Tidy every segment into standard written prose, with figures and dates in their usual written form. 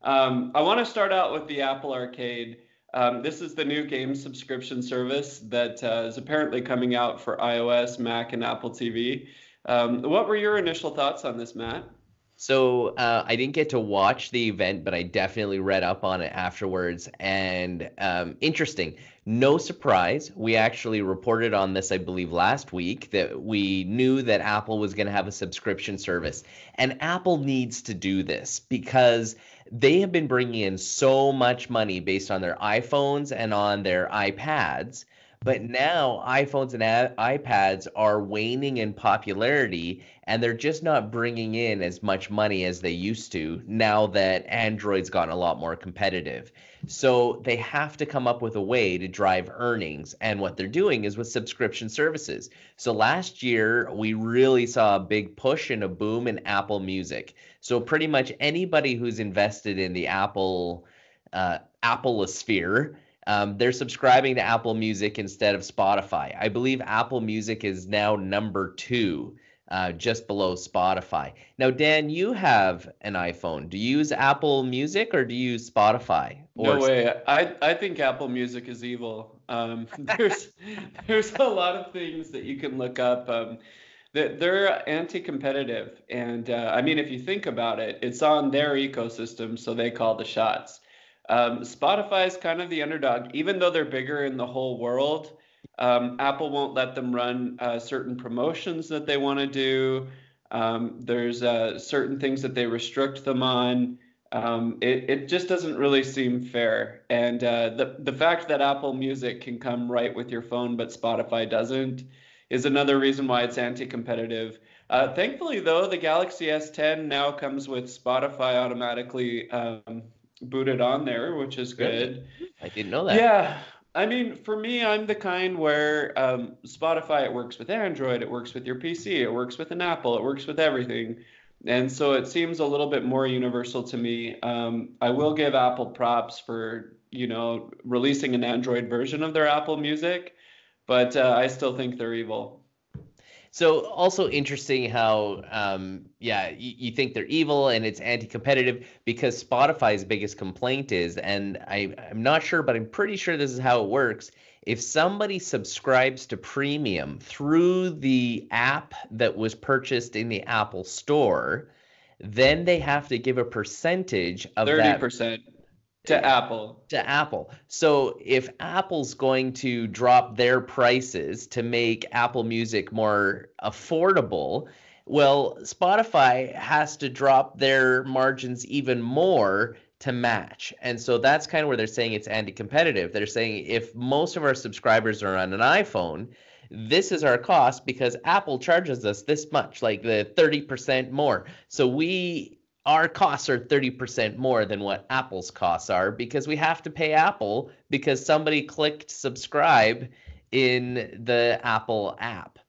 I want to start out with the Apple Arcade. This is the new game subscription service that is apparently coming out for iOS, Mac, and Apple TV. What were your initial thoughts on this, Matt? So I didn't get to watch the event, but I definitely read up on it afterwards. And interesting, no surprise. We actually reported on this, I believe, last week that we knew that Apple was going to have a subscription service. And Apple needs to do this because they have been bringing in so much money based on their iPhones and on their iPads. But now iPhones and iPads are waning in popularity, and they're just not bringing in as much money as they used to now that Android's gotten a lot more competitive. So they have to come up with a way to drive earnings. And what they're doing is with subscription services. So last year, we really saw a big push and a boom in Apple Music. So pretty much anybody who's invested in the Appleosphere, they're subscribing to Apple Music instead of Spotify. I believe Apple Music is now number 2, just below Spotify. Now, Dan, you have an iPhone. Do you use Apple Music or do you use Spotify? No way. I think Apple Music is evil. There's a lot of things that you can look up. That they're anti-competitive, and I mean, if you think about it, it's on their ecosystem, so they call the shots. Spotify is kind of the underdog, even though they're bigger in the whole world. Apple won't let them run certain promotions that they want to do. There's certain things that they restrict them on. It just doesn't really seem fair. And the fact that Apple Music can come right with your phone, but Spotify doesn't, is another reason why it's anti-competitive. Thankfully, though, the Galaxy S10 now comes with Spotify automatically booted on there, which is good. Really? I didn't know that. Yeah. I mean, for me, I'm the kind where Spotify, it works with Android, it works with your PC, it works with an Apple, it works with everything. And so it seems a little bit more universal to me. I will give Apple props for, releasing an Android version of their Apple Music, but I still think they're evil. So also interesting how, you think they're evil and it's anti-competitive because Spotify's biggest complaint is, and I'm not sure, but I'm pretty sure this is how it works. If somebody subscribes to premium through the app that was purchased in the Apple Store, then they have to give a percentage of 30% to Apple. To Apple. So if Apple's going to drop their prices to make Apple Music more affordable, well, Spotify has to drop their margins even more to match. And so that's kind of where they're saying it's anti-competitive. They're saying if most of our subscribers are on an iPhone, this is our cost because Apple charges us this much, like the 30% more. So our costs are 30% more than what Apple's costs are because we have to pay Apple because somebody clicked subscribe in the Apple app.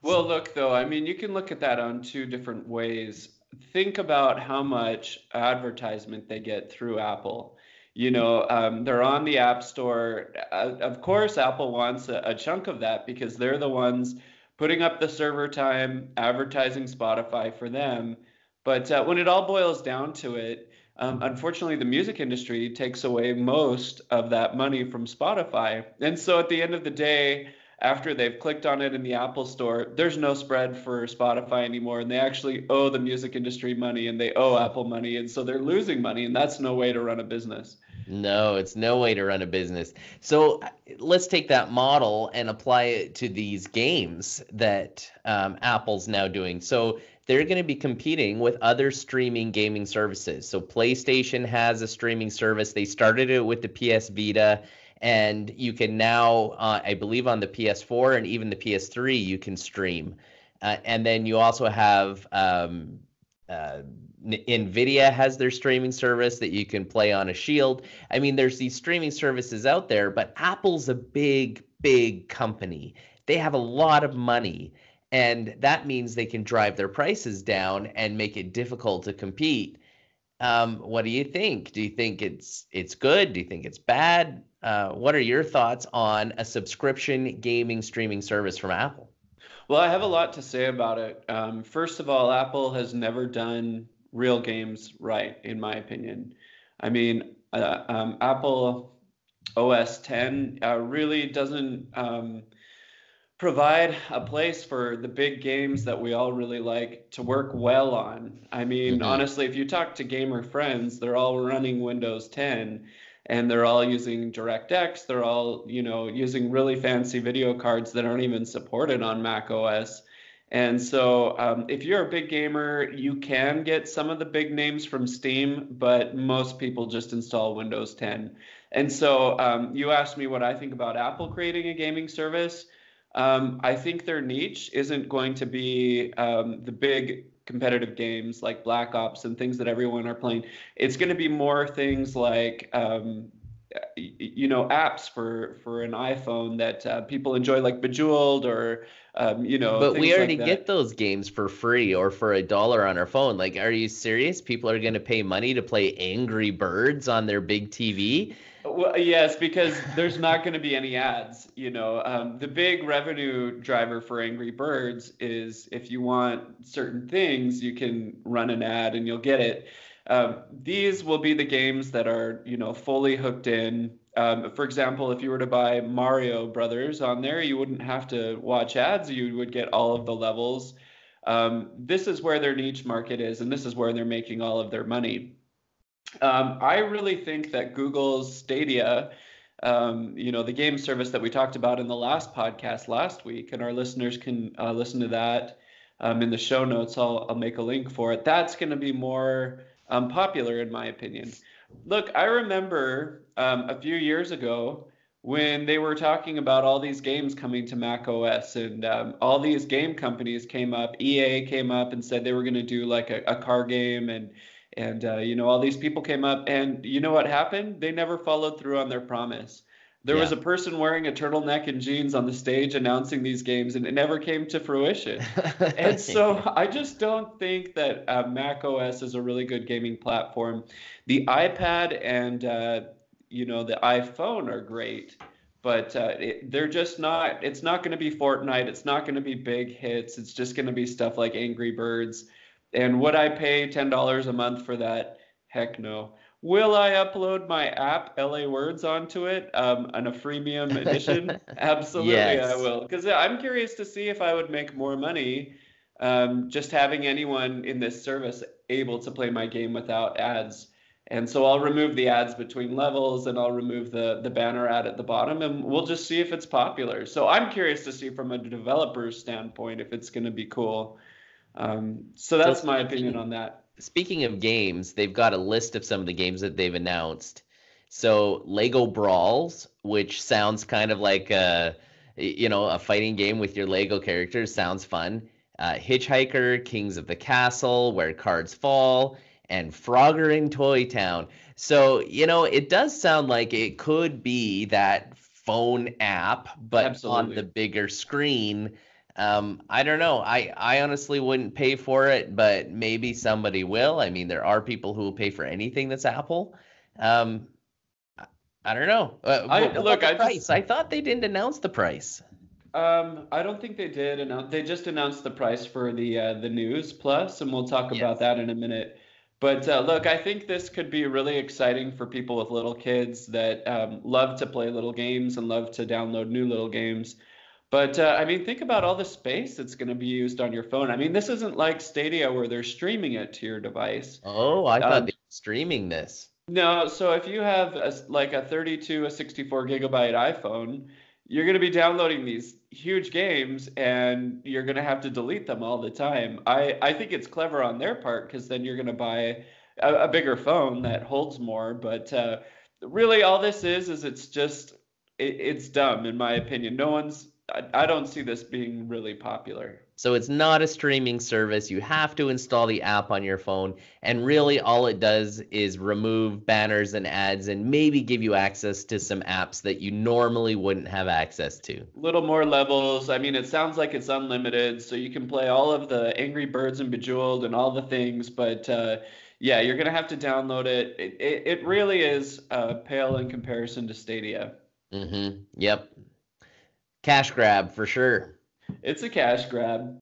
Well, look, though, I mean, you can look at that on two different ways. Think about how much advertisement they get through Apple. They're on the App Store. Of course, Apple wants a chunk of that because they're the ones putting up the server time, advertising Spotify for them. But when it all boils down to it, unfortunately, the music industry takes away most of that money from Spotify. And so at the end of the day, after they've clicked on it in the Apple Store, there's no spread for Spotify anymore. And they actually owe the music industry money and they owe Apple money. And so they're losing money. And that's no way to run a business. No, it's no way to run a business. So let's take that model and apply it to these games that Apple's now doing. So they're going to be competing with other streaming gaming services. So PlayStation has a streaming service. They started it with the PS Vita, and you can now, I believe on the PS4 and even the PS3, you can stream. And then you also have NVIDIA has their streaming service that you can play on a Shield. I mean, there's these streaming services out there, but Apple's a big, big company. They have a lot of money. And that means they can drive their prices down and make it difficult to compete. What do you think? Do you think it's good? Do you think it's bad? What are your thoughts on a subscription gaming streaming service from Apple? Well, I have a lot to say about it. First of all, Apple has never done real games right, in my opinion. I mean, Apple OS 10 really doesn't provide a place for the big games that we all really like to work well on. I mean, Hmm. honestly, if you talk to gamer friends, they're all running Windows 10 and they're all using DirectX. They're all, using really fancy video cards that aren't even supported on Mac OS. And so, if you're a big gamer, you can get some of the big names from Steam, but most people just install Windows 10. And so, you asked me what I think about Apple creating a gaming service. I think their niche isn't going to be the big competitive games like Black Ops and things that everyone are playing. It's going to be more things like apps for an iPhone that people enjoy, like Bejeweled or But we things like already get that. those games for free or for $1 on our phone. Like, are you serious? People are going to pay money to play Angry Birds on their big TV? Well, yes, because there's not going to be any ads. The big revenue driver for Angry Birds is if you want certain things, you can run an ad and you'll get it. These will be the games that are, fully hooked in. For example, if you were to buy Mario Brothers on there, you wouldn't have to watch ads. You would get all of the levels. This is where their niche market is, and this is where they're making all of their money. I really think that Google's Stadia, the game service that we talked about in the last podcast last week, and our listeners can listen to that in the show notes. I'll make a link for it. That's going to be more popular, in my opinion. Look, I remember a few years ago when they were talking about all these games coming to Mac OS, and all these game companies came up. EA came up and said they were going to do like a car game, and all these people came up, and you know what happened? They never followed through on their promise. There was Yeah. a person wearing a turtleneck and jeans on the stage announcing these games, and it never came to fruition. And so I just don't think that Mac OS is a really good gaming platform. The iPad and the iPhone are great, but they're just not. It's not going to be Fortnite. It's not going to be big hits. It's just going to be stuff like Angry Birds. And would I pay $10 a month for that? Heck no. Will I upload my app, LA Words, onto it on a freemium edition? Absolutely, I Yes. will. Because I'm curious to see if I would make more money just having anyone in this service able to play my game without ads. And so I'll remove the ads between levels and I'll remove the banner ad at the bottom and we'll just see if it's popular. So I'm curious to see from a developer's standpoint if it's going to be cool. So So that's my opinion speaking on that. speaking of games, they've got a list of some of the games that they've announced. So Lego Brawls, which sounds kind of like a fighting game with your Lego characters, sounds fun. Hitchhiker, Kings of the Castle, Where Cards Fall, and Frogger in Toy Town. So, it does sound like it could be that phone app, but on the Absolutely. bigger screen. I don't know. I honestly wouldn't pay for it, but maybe somebody will. I mean, there are people who will pay for anything that's Apple. Um, I I don't know. I What about look, the I just price? I thought they didn't announce the price. I don't think they did announce. They just announced the price for the News Plus, and we'll talk about Yes. that in a minute. But look, I think this could be really exciting for people with little kids that love to play little games and love to download new little games. But I mean, think about all the space that's going to be used on your phone. I mean, this isn't like Stadia where they're streaming it to your device. Oh, I thought Um, they were streaming this. no, so if you have like a 32, a 64 gigabyte iPhone, you're going to be downloading these huge games and you're going to have to delete them all the time. I think it's clever on their part because then you're going to buy a bigger phone that holds more. But really, all this is it's dumb, in my opinion. I don't see this being really popular. So it's not a streaming service. You have to install the app on your phone. And really, all it does is remove banners and ads and maybe give you access to some apps that you normally wouldn't have access to. Little more levels. I mean, it sounds like it's unlimited, so you can play all of the Angry Birds and Bejeweled and all the things. But yeah, you're gonna have to download it. It really is pale in comparison to Stadia. Yep. Cash grab for sure. It's a cash grab.